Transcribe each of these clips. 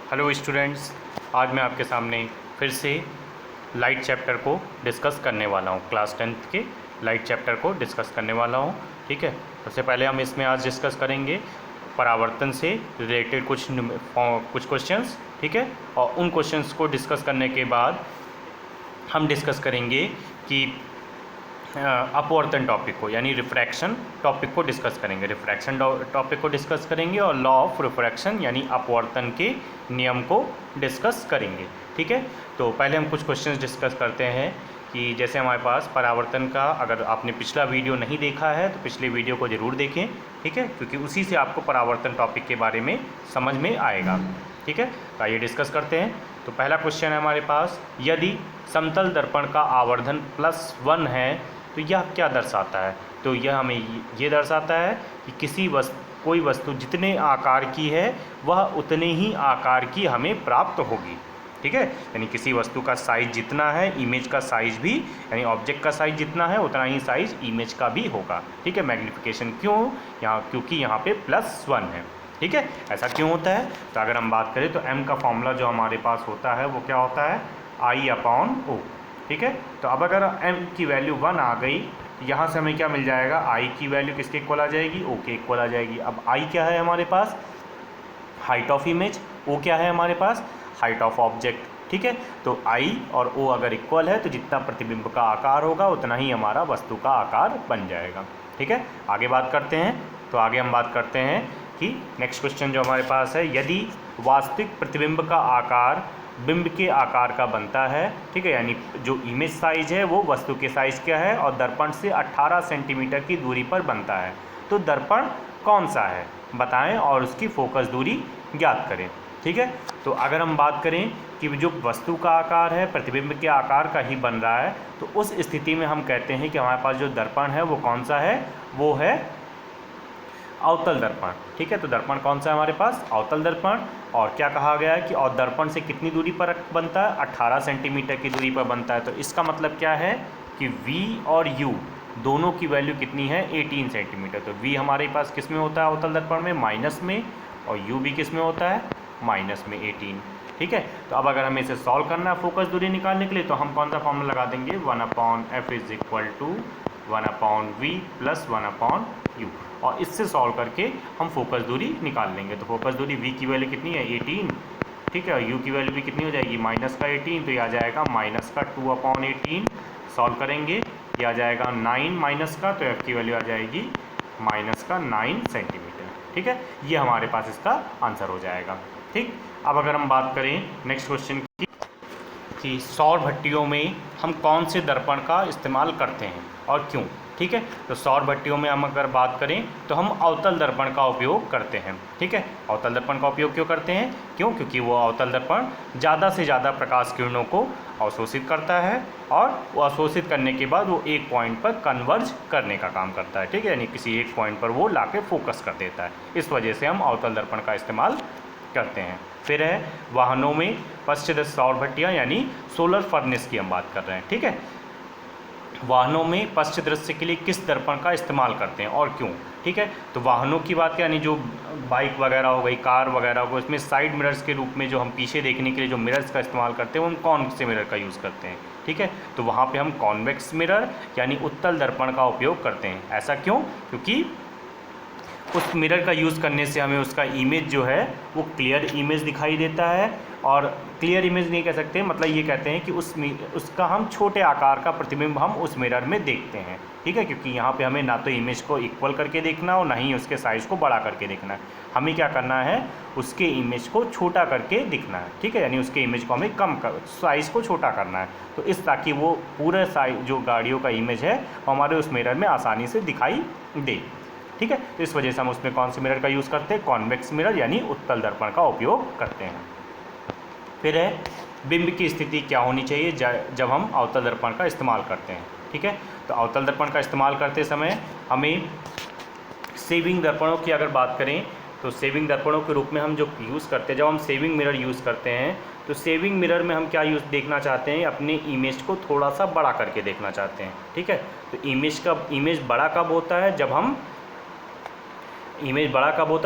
Hello students, आज मैं आपके सामने फिर से लाइट चैप्टर को डिस्कस करने वाला हूँ। क्लास 10th के लाइट चैप्टर को डिस्कस करने वाला हूँ। ठीक है, सबसे पहले हम इसमें आज डिस्कस करेंगे परावर्तन से रिलेटेड कुछ क्वेश्चंस। ठीक है, और उन क्वेश्चंस को डिस्कस करने के बाद हम डिस्कस करेंगे कि अपवर्तन टॉपिक को यानी रिफ्रैक्शन टॉपिक को डिस्कस करेंगे। रिफ्रैक्शन टॉपिक को डिस्कस करेंगे और लॉ ऑफ रिफ्रैक्शन यानी अपवर्तन के नियम को डिस्कस करेंगे। ठीक है, तो पहले हम कुछ क्वेश्चंस डिस्कस करते हैं कि जैसे हमारे पास परावर्तन का, अगर आपने पिछला वीडियो नहीं देखा है तो पिछले वीडियो को ज़रूर देखें। ठीक है, क्योंकि उसी से आपको परावर्तन टॉपिक के बारे में समझ में आएगा। ठीक है, तो आइए डिस्कस करते हैं। तो पहला क्वेश्चन है हमारे पास, यदि समतल दर्पण का आवर्धन +1 है तो यह क्या दर्शाता है? तो यह हमें ये दर्शाता है कि कोई वस्तु जितने आकार की है वह उतने ही आकार की हमें प्राप्त होगी। ठीक है, यानी किसी वस्तु का साइज जितना है, इमेज का साइज भी, यानी ऑब्जेक्ट का साइज जितना है उतना ही साइज इमेज का भी होगा। ठीक है, मैग्नीफिकेशन क्यों यहाँ? क्योंकि यहाँ पे +1 है। ठीक है, ऐसा क्यों होता है? तो अगर हम बात करें तो m का फॉर्मूला जो हमारे पास होता है वो क्या होता है? I/O। ठीक है, तो अब अगर m की वैल्यू 1 आ गई, यहाँ से हमें क्या मिल जाएगा? I की वैल्यू किसके इक्वल आ जाएगी? O के इक्वल आ जाएगी। अब I क्या है हमारे पास? Height of image. O क्या है हमारे पास? Height of object. ठीक है, तो I और O अगर इक्वल है तो जितना प्रतिबिंब का आकार होगा उतना ही हमारा वस्तु का आकार बन जाएगा। ठीक है, आगे बात करते हैं। तो आगे हम बात करते हैं कि नेक्स्ट क्वेश्चन जो हमारे पास है, यदि वास्तविक प्रतिबिंब का आकार बिंब के आकार का बनता है, ठीक है, यानी जो इमेज साइज है वो वस्तु के साइज क्या है और दर्पण से 18 सेंटीमीटर की दूरी पर बनता है, तो दर्पण कौन सा है बताएं और उसकी फोकस दूरी ज्ञात करें। ठीक है, तो अगर हम बात करें कि जो वस्तु का आकार है प्रतिबिंब के आकार का ही बन रहा है, तो उस स्थिति में हम कहते हैं कि हमारे पास जो दर्पण है वो कौन सा है? वो है अवतल दर्पण। ठीक है, तो दर्पण कौन सा है हमारे पास? अवतल दर्पण। और क्या कहा गया है कि और दर्पण से कितनी दूरी पर बनता है? 18 सेंटीमीटर की दूरी पर बनता है। तो इसका मतलब क्या है कि V और U दोनों की वैल्यू कितनी है? 18 सेंटीमीटर। तो V हमारे पास किस में होता है अवतल दर्पण में? माइनस में। और U भी किस में होता है? माइनस में 18। ठीक है, तो अब अगर हमें इसे सॉल्व करना है फोकस दूरी निकालने के लिए, तो हम कौन सा फॉर्मूला लगा देंगे? 1/f = 1/v + 1/u। और इससे सॉल्व करके हम फोकस दूरी निकाल लेंगे। तो फोकस दूरी V की वैल्यू कितनी है? 18। ठीक है, और U की वैल्यू भी कितनी हो जाएगी? -18। तो ये आ जाएगा -2/18। सॉल्व करेंगे, ये आ जाएगा 9 माइनस का, तो F की वैल्यू आ जाएगी -9 सेंटीमीटर। ठीक है, ये हमारे पास इसका आंसर हो जाएगा। ठीक, अब अगर हम बात करें नेक्स्ट क्वेश्चन की कि सौर भट्टियों में हम कौन से दर्पण का इस्तेमाल करते हैं और क्यों। ठीक है, तो सौर भट्टियों में हम अगर बात करें तो हम अवतल दर्पण का उपयोग करते हैं। ठीक है, अवतल दर्पण का उपयोग क्यों करते हैं? क्योंकि वो अवतल दर्पण ज़्यादा से ज़्यादा प्रकाश किरणों को अवशोषित करता है और वो अवशोषित करने के बाद वो एक पॉइंट पर कन्वर्ज करने का काम करता है। ठीक है, यानी किसी एक पॉइंट पर वो लाके फोकस कर देता है। इस वजह से हम अवतल दर्पण का इस्तेमाल करते हैं। फिर है वाहनों में पश्चदश सौर भट्टियाँ यानी सोलर फर्नेस की हम बात कर रहे हैं। ठीक है, वाहनों में पश्च दृश्य के लिए किस दर्पण का इस्तेमाल करते हैं और क्यों। ठीक है, तो वाहनों की बात यानी जो बाइक वगैरह हो गई, कार वगैरह हो गई, इसमें साइड मिरर्स के रूप में जो हम पीछे देखने के लिए जो मिरर्स का इस्तेमाल करते हैं वो हम कौन से मिरर का यूज़ करते हैं? ठीक है, तो वहाँ पे हम कॉन्वेक्स मिरर यानी उत्तल दर्पण का उपयोग करते हैं। ऐसा क्यों? क्योंकि उस मिरर का यूज़ करने से हमें उसका इमेज जो है वो क्लियर इमेज दिखाई देता है। और क्लियर इमेज नहीं कह सकते, मतलब ये कहते हैं कि उसका हम छोटे आकार का प्रतिबिंब हम उस मिरर में देखते हैं। ठीक है, क्योंकि यहाँ पे हमें ना तो इमेज को इक्वल करके देखना और ना ही उसके साइज़ को बड़ा करके देखना है। हमें क्या करना है? उसके इमेज को छोटा करके दिखना है। ठीक है, यानी उसके इमेज को हमें साइज़ को छोटा करना है, तो इस ताकि वो पूरा साइज जो गाड़ियों का इमेज है वो हमारे उस मिरर में आसानी से दिखाई दे। ठीक है, तो इस वजह से हम उसमें कौन से मिरर का यूज़ करते हैं? कॉन्वेक्स मिरर यानी उत्तल दर्पण का उपयोग करते हैं। फिर है बिंब की स्थिति क्या होनी चाहिए जब हम अवतल दर्पण का इस्तेमाल करते हैं। ठीक है, तो अवतल दर्पण का इस्तेमाल करते समय हमें सेविंग दर्पणों की अगर बात करें तो सेविंग दर्पणों के रूप में हम जो यूज़ करते हैं, जब हम सेविंग मिरर यूज़ करते हैं तो सेविंग मिरर में हम क्या देखना चाहते हैं? अपने इमेज को थोड़ा सा बड़ा करके देखना चाहते हैं। ठीक है, तो इमेज बड़ा कब होता है?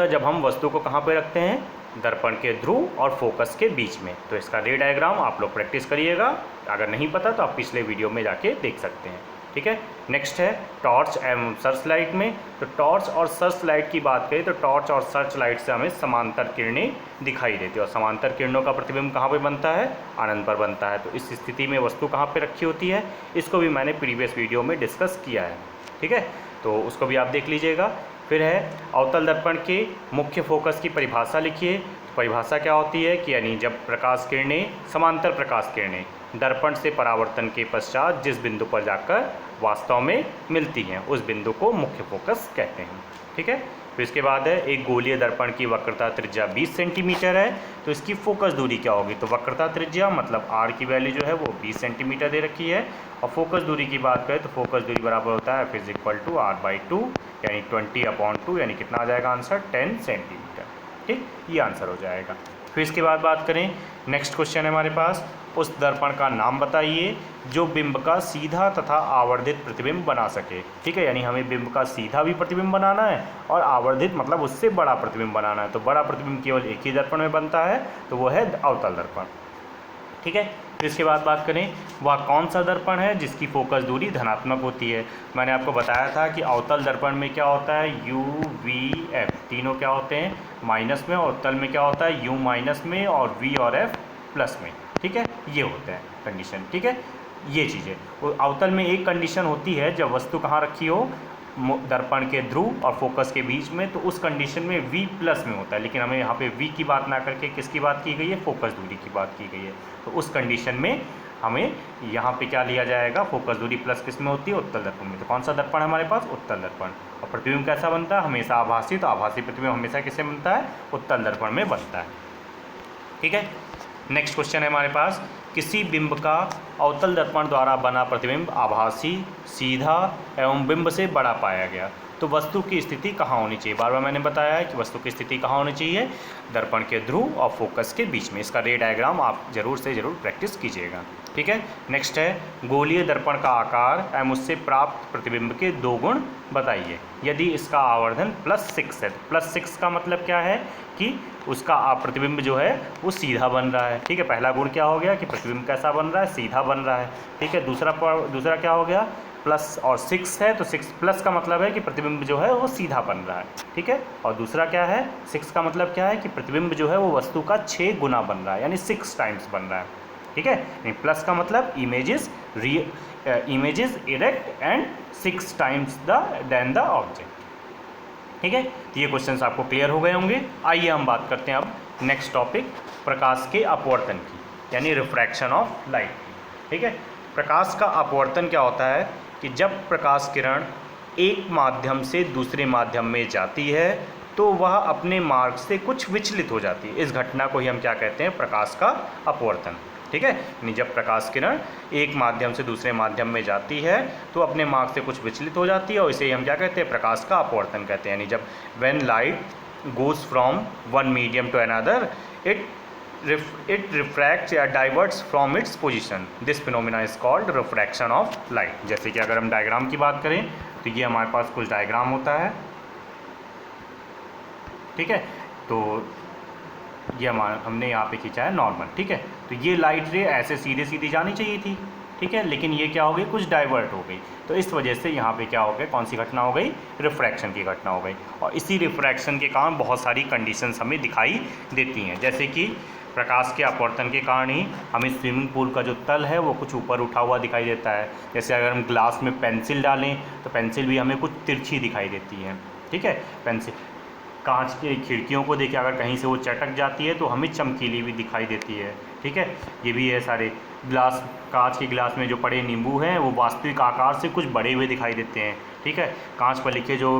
जब हम वस्तु को कहाँ पे रखते हैं? दर्पण के ध्रुव और फोकस के बीच में। तो इसका रे डायग्राम आप लोग प्रैक्टिस करिएगा, अगर नहीं पता तो आप पिछले वीडियो में जाके देख सकते हैं। ठीक है, नेक्स्ट है टॉर्च एवं सर्च लाइट में। तो टॉर्च और सर्च लाइट की बात करें तो टॉर्च और सर्च लाइट से हमें समांतर किरणें दिखाई देती है और समांतर किरणों का प्रतिबिंब कहाँ पे बनता है, आनंद पर बनता है। तो इस स्थिति में वस्तु कहाँ पे रखी होती है, इसको भी मैंने प्रीवियस वीडियो में डिस्कस किया है। ठीक है, तो उसको भी आप देख लीजिएगा। फिर है अवतल दर्पण के मुख्य फोकस की परिभाषा लिखिए। तो परिभाषा क्या होती है कि यानी जब प्रकाश किरणें, समांतर प्रकाश किरणें दर्पण से परावर्तन के पश्चात जिस बिंदु पर जाकर वास्तव में मिलती हैं उस बिंदु को मुख्य फोकस कहते हैं। ठीक है, फिर इसके बाद है एक गोलीय दर्पण की वक्रता त्रिज्या 20 सेंटीमीटर है, तो इसकी फोकस दूरी क्या होगी। तो वक्रता त्रिज्या मतलब आर की वैल्यू जो है वो 20 सेंटीमीटर दे रखी है और फोकस दूरी की बात करें तो फोकस दूरी बराबर होता है फिज इक्वल टू r/2 यानी 20/2 यानी कितना आ जाएगा आंसर 10 सेंटीमीटर। ठीक, ये आंसर हो जाएगा। फिर इसके बाद बात करें, नेक्स्ट क्वेश्चन है हमारे पास, उस दर्पण का नाम बताइए जो बिंब का सीधा तथा आवर्धित प्रतिबिंब बना सके। ठीक है, यानी हमें बिंब का सीधा भी प्रतिबिंब बनाना है और आवर्धित मतलब उससे बड़ा प्रतिबिंब बनाना है। तो बड़ा प्रतिबिंब केवल एक ही दर्पण में बनता है, तो वो है अवतल दर्पण। ठीक है, फिर इसके बाद बात करें, वह कौन सा दर्पण है जिसकी फोकस दूरी धनात्मक होती है। मैंने आपको बताया था कि अवतल दर्पण में क्या होता है, U, V, F तीनों क्या होते हैं माइनस में, और उत्तल में क्या होता है U माइनस में और V और F प्लस में। ठीक है, ये होता है कंडीशन। ठीक है, ये चीज़ें अवतल में एक कंडीशन होती है जब वस्तु कहाँ रखी हो, दर्पण के ध्रुव और फोकस के बीच में, तो उस कंडीशन में V प्लस में होता है। लेकिन हमें यहाँ पे V की बात ना करके किसकी बात की गई है, फोकस दूरी की बात की गई है। तो उस कंडीशन में हमें यहाँ पे क्या लिया जाएगा, फोकस दूरी प्लस किस में होती है, उत्तल दर्पण में। तो कौन सा दर्पण है हमारे पास, उत्तल दर्पण। और प्रतिबिंब कैसा बनता है, हमेशा आभासी। तो आभासी प्रतिबिंब हमेशा किससे बनता है, उत्तल दर्पण में बनता है। ठीक है, नेक्स्ट क्वेश्चन है हमारे पास, किसी बिंब का अवतल दर्पण द्वारा बना प्रतिबिंब आभासी, सीधा एवं बिंब से बड़ा पाया गया, तो वस्तु की स्थिति कहाँ होनी चाहिए। बार बार मैंने बताया है कि वस्तु की स्थिति कहाँ होनी चाहिए, दर्पण के ध्रुव और फोकस के बीच में। इसका रे डायग्राम आप जरूर से जरूर प्रैक्टिस कीजिएगा। ठीक है, नेक्स्ट है गोलीय दर्पण का आकार एवं उससे प्राप्त प्रतिबिंब के 2 गुण बताइए यदि इसका आवर्धन +6 है। तो +6 का मतलब क्या है कि उसका प्रतिबिंब जो है वो सीधा बन रहा है। ठीक है, पहला गुण क्या हो गया कि प्रतिबिंब कैसा बन रहा है, सीधा बन रहा है। ठीक है, दूसरा क्या हो गया, प्लस और 6 है, तो 6 प्लस का मतलब है कि प्रतिबिंब जो है वो सीधा बन रहा है। ठीक है, और दूसरा क्या है, 6 का मतलब क्या है कि प्रतिबिंब जो है वो वस्तु का 6 गुना बन रहा है, यानी 6 टाइम्स बन रहा है। ठीक है, प्लस का मतलब images erect and 6 times than the object. ठीक है, तो ये क्वेश्चंस आपको क्लियर हो गए होंगे। आइए हम बात करते हैं अब नेक्स्ट टॉपिक, प्रकाश के अपवर्तन की, यानी रिफ्रैक्शन ऑफ लाइट की। ठीक है, प्रकाश का अपवर्तन क्या होता है कि जब प्रकाश किरण एक माध्यम से दूसरे माध्यम में जाती है तो वह अपने मार्ग से कुछ विचलित हो जाती है। इस घटना को ही हम क्या कहते हैं, प्रकाश का अपवर्तन। ठीक है, यानी जब प्रकाश किरण एक माध्यम से दूसरे माध्यम में जाती है तो अपने मार्ग से कुछ विचलित हो जाती है और इसे हम क्या कहते हैं, प्रकाश का अपवर्तन कहते हैं। यानी जब when light goes from one medium to another it refracts या diverts from its position. This phenomena is called refraction of light. जैसे कि अगर हम डायग्राम की बात करें तो ये हमारे पास कुछ डायग्राम होता है। ठीक है, तो ये हमने यहाँ पे खींचा है नॉर्मल। ठीक है, तो ये लाइट रे ऐसे सीधे सीधी जानी चाहिए थी। ठीक है, लेकिन ये क्या हो गई, कुछ डाइवर्ट हो गई। तो इस वजह से यहाँ पे क्या हो गया, कौन सी घटना हो गई, रिफ्रैक्शन की घटना हो गई। और इसी रिफ्रैक्शन के कारण बहुत सारी कंडीशंस हमें दिखाई देती हैं, जैसे कि प्रकाश के अपवर्तन के कारण ही हमें स्विमिंग पूल का जो तल है वो कुछ ऊपर उठा हुआ दिखाई देता है। जैसे अगर हम ग्लास में पेंसिल डालें तो पेंसिल भी हमें कुछ तिरछी दिखाई देती है। ठीक है, पेंसिल कांच की खिड़कियों को देखिए, अगर कहीं से वो चटक जाती है तो हमें चमकीली भी दिखाई देती है। ठीक है, ये भी है सारे ग्लास, कांच के गिलास में जो पड़े नींबू हैं वो वास्तविक आकार से कुछ बड़े हुए दिखाई देते हैं। ठीक है, कांच पर लिखे जो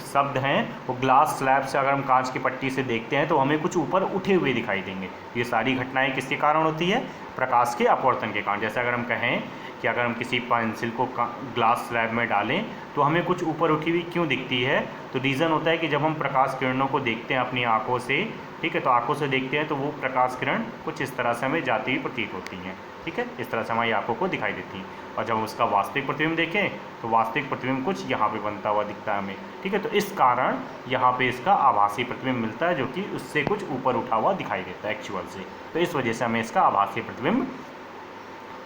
शब्द हैं वो ग्लास स्लैब से अगर हम कांच की पट्टी से देखते हैं तो हमें कुछ ऊपर उठे हुए दिखाई देंगे। ये सारी घटनाएं किसके कारण होती है, प्रकाश के अपवर्तन के कारण। जैसे अगर हम कहें कि अगर हम किसी पेंसिल को ग्लास स्लैब में डालें तो हमें कुछ ऊपर उठी हुई क्यों दिखती है, तो रीज़न होता है कि जब हम प्रकाश किरणों को देखते हैं अपनी आँखों से, ठीक है, तो आँखों से देखते हैं तो वो प्रकाश किरण कुछ इस तरह से हमें जाती हुई प्रतीत होती हैं। ठीक है, इस तरह से हमारी आंखों को दिखाई देती है। और जब उसका वास्तविक प्रतिबिंब देखें तो वास्तविक प्रतिबिंब कुछ यहाँ पे बनता हुआ दिखता है हमें, ठीक है। तो इस कारण यहाँ पे इसका आभासी प्रतिबिंब मिलता है, जो कि उससे कुछ ऊपर उठा हुआ दिखाई देता है एक्चुअल से। तो इस वजह से हमें इसका आभासी प्रतिबिंब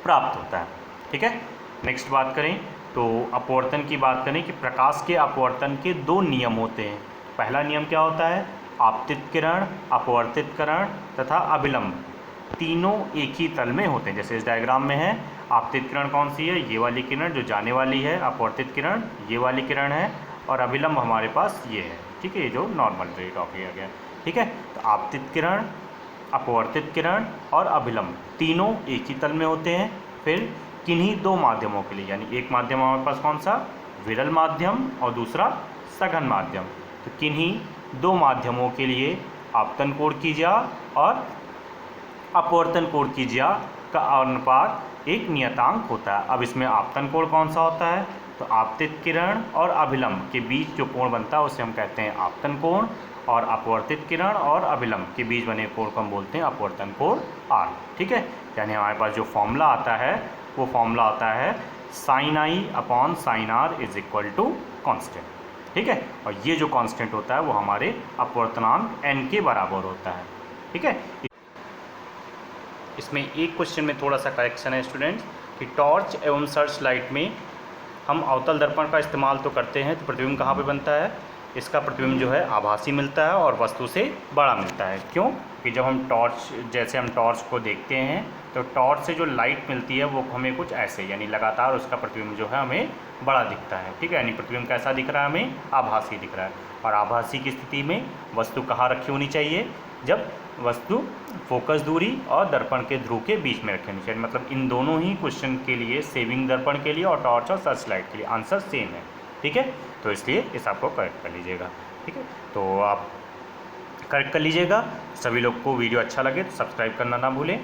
प्राप्त होता है, ठीक है। नेक्स्ट बात करें तो अपवर्तन की बात करें कि प्रकाश के अपवर्तन के 2 नियम होते हैं। पहला नियम क्या होता है, आपतित किरण, अपवर्तित किरण तथा अभिलंब तीनों एक ही तल में होते हैं। जैसे इस डायग्राम में है, आपतित किरण कौन सी है, ये वाली किरण जो जाने वाली है, अपवर्तित किरण ये वाली किरण है, और अभिलंब हमारे पास ये है, ठीक है, ये जो नॉर्मल रे ड्रॉ किया गया, ठीक है। तो आपतित किरण, अपवर्तित किरण और अभिलंब तीनों एक ही तल में होते हैं। फिर किन्हीं 2 माध्यमों के लिए, यानी एक माध्यम हमारे पास कौन सा, विरल माध्यम, और दूसरा सघन माध्यम। तो किन्हीं 2 माध्यमों के लिए आपतन कोण की ज्या और अपवर्तन कोण की ज्या का अनुपात एक नियतांक होता है। अब इसमें आपतन कोण कौन सा होता है, तो आपतित किरण और अभिलंब के बीच जो कोण बनता है उसे हम कहते हैं आपतन कोण, और अपवर्तित किरण और अभिलंब के बीच बने कोण को हम बोलते हैं अपवर्तन कोण आर, ठीक है। यानी हमारे पास जो फॉर्मूला आता है वो फॉर्मूला आता है sin i upon sin r is equal to constant, ठीक है। और ये जो कांस्टेंट होता है वो हमारे अपवर्तनांक n के बराबर होता है, ठीक है। इसमें एक क्वेश्चन में थोड़ा सा करेक्शन है स्टूडेंट्स कि टॉर्च एवं सर्च लाइट में हम अवतल दर्पण का इस्तेमाल तो करते हैं, तो प्रतिबिंब कहाँ पे बनता है, इसका प्रतिबिंब जो है आभासी मिलता है और वस्तु से बड़ा मिलता है। क्यों कि जब हम टॉर्च, जैसे हम टॉर्च को देखते हैं तो टॉर्च से जो लाइट मिलती है वो हमें कुछ ऐसे, यानी लगातार उसका प्रतिबिंब जो है हमें बड़ा दिखता है, ठीक है। यानी प्रतिबिंब कैसा दिख रहा है, हमें आभासी दिख रहा है। और आभासी की स्थिति में वस्तु कहाँ रखी होनी चाहिए, जब वस्तु फोकस दूरी और दर्पण के ध्रुव के बीच में रखनी चाहिए। मतलब इन दोनों ही क्वेश्चन के लिए, सेविंग दर्पण के लिए और टॉर्च और सर्च लाइट के लिए आंसर सेम है, ठीक है। तो इसलिए इस आपको करेक्ट कर लीजिएगा, ठीक है। तो आप करेक्ट कर लीजिएगा। सभी लोग को वीडियो अच्छा लगे तो सब्सक्राइब करना ना भूलें।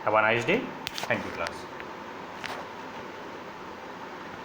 Have a nice day, thank you class.